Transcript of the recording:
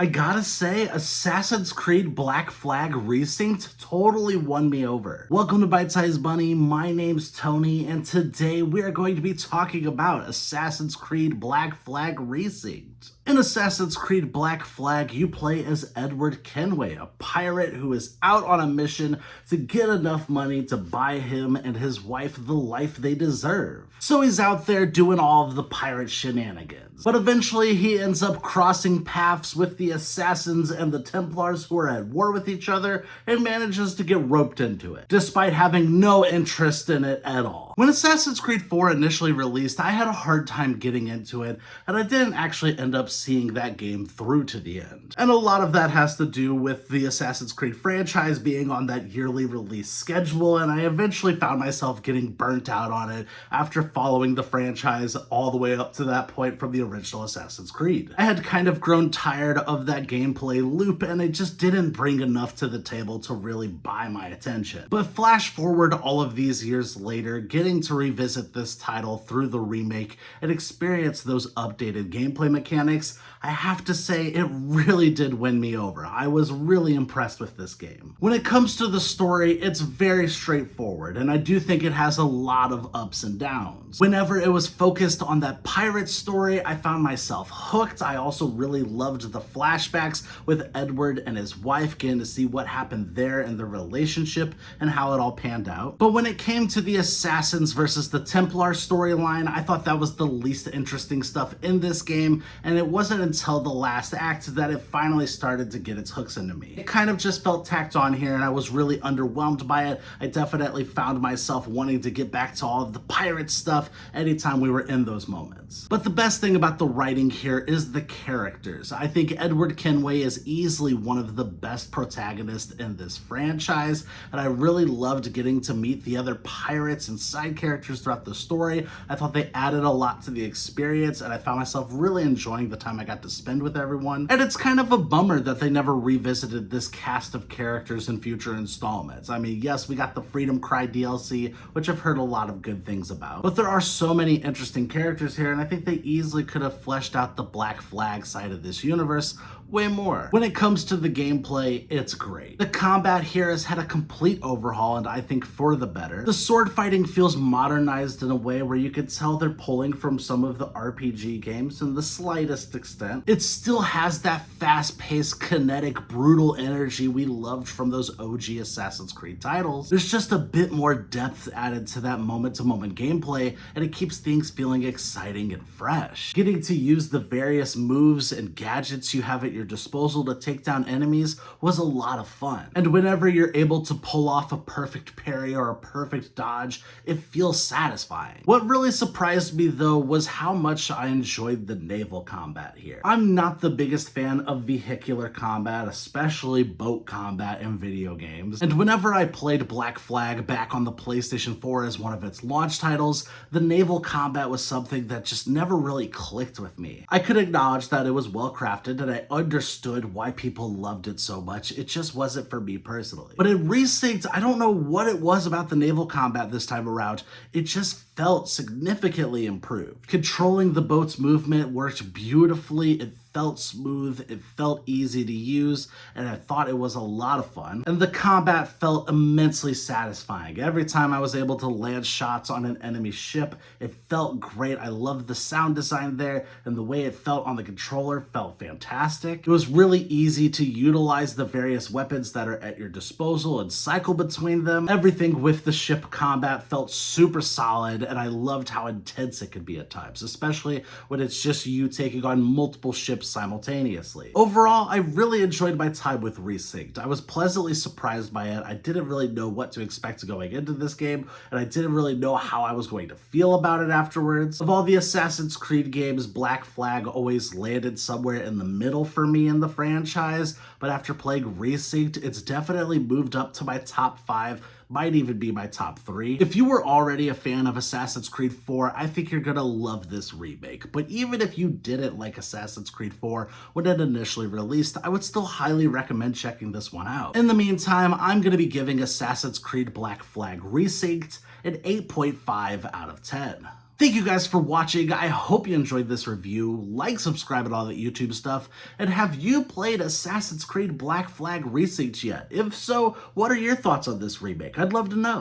I gotta say, Assassin's Creed Black Flag Resynced totally won me over. Welcome to Bite Size Bunny, my name's Tony, and today we are going to be talking about Assassin's Creed Black Flag Resynced. In Assassin's Creed Black Flag, you play as Edward Kenway, a pirate who is out on a mission to get enough money to buy him and his wife the life they deserve. So he's out there doing all of the pirate shenanigans. But eventually he ends up crossing paths with the assassins and the Templars who are at war with each other and manages to get roped into it, despite having no interest in it at all. When Assassin's Creed 4 initially released, I had a hard time getting into it, and I didn't actually end up seeing that game through to the end. And a lot of that has to do with the Assassin's Creed franchise being on that yearly release schedule, and I eventually found myself getting burnt out on it after following the franchise all the way up to that point from the original Assassin's Creed. I had kind of grown tired of that gameplay loop, and it just didn't bring enough to the table to really buy my attention. But flash forward all of these years later, getting to revisit this title through the remake and experience those updated gameplay mechanics, I have to say it really did win me over. I was really impressed with this game. When it comes to the story, it's very straightforward, and I do think it has a lot of ups and downs. Whenever it was focused on that pirate story, I found myself hooked. I also really loved the flashbacks with Edward and his wife, getting to see what happened there in the relationship and how it all panned out. But when it came to the assassins versus the Templar storyline, I thought that was the least interesting stuff in this game, and it wasn't until the last act that it finally started to get its hooks into me. It kind of just felt tacked on here, and I was really underwhelmed by it. I definitely found myself wanting to get back to all of the pirate stuff anytime we were in those moments. But the best thing about the writing here is the characters. I think Edward Kenway is easily one of the best protagonists in this franchise, and I really loved getting to meet the other pirates and side characters throughout the story. I thought they added a lot to the experience, and I found myself really enjoying the time I got to spend with everyone. And it's kind of a bummer that they never revisited this cast of characters in future installments. I mean, yes, we got the Freedom Cry DLC, which I've heard a lot of good things about, but there are so many interesting characters here, and I think they easily could have fleshed out the Black Flag side of this universe way more. When it comes to the gameplay, it's great. The combat here has had a complete overhaul, and I think for the better. The sword fighting feels modernized in a way where you could tell they're pulling from some of the RPG games in the slightest extent. It still has that fast-paced, kinetic, brutal energy we loved from those OG Assassin's Creed titles. There's just a bit more depth added to that moment-to-moment gameplay, and it keeps things feeling exciting and fresh. Getting to use the various moves and gadgets you have at your disposal to take down enemies was a lot of fun. And whenever you're able to pull off a perfect parry or a perfect dodge, it feels satisfying. What really surprised me though was how much I enjoyed the naval combat here. I'm not the biggest fan of vehicular combat, especially boat combat in video games. And whenever I played Black Flag back on the PlayStation 4 as one of its launch titles, the naval combat was something that just never really clicked with me. I could acknowledge that it was well crafted and I understood why people loved it so much. It just wasn't for me personally. But in Resynced, I don't know what it was about the naval combat this time around. It just felt significantly improved. Controlling the boat's movement worked beautifully. It felt smooth, it felt easy to use, and I thought it was a lot of fun. And the combat felt immensely satisfying. Every time I was able to land shots on an enemy ship, it felt great. I loved the sound design there, and the way it felt on the controller felt fantastic. It was really easy to utilize the various weapons that are at your disposal and cycle between them. Everything with the ship combat felt super solid, and I loved how intense it could be at times, especially when it's just you taking on multiple ships simultaneously. Overall, I really enjoyed my time with Resynced. I was pleasantly surprised by it. I didn't really know what to expect going into this game, and I didn't really know how I was going to feel about it afterwards. Of all the Assassin's Creed games, Black Flag always landed somewhere in the middle for me in the franchise, but after playing Resynced, it's definitely moved up to my top 5, might even be my top 3. If you were already a fan of Assassin's Creed 4, I think you're gonna love this remake. But even if you didn't like Assassin's Creed 4 when it initially released, I would still highly recommend checking this one out. In the meantime, I'm gonna be giving Assassin's Creed Black Flag Resynced an 8.5 out of 10. Thank you guys for watching. I hope you enjoyed this review. Like, subscribe, and all that YouTube stuff. And have you played Assassin's Creed Black Flag Resynced yet? If so, what are your thoughts on this remake? I'd love to know.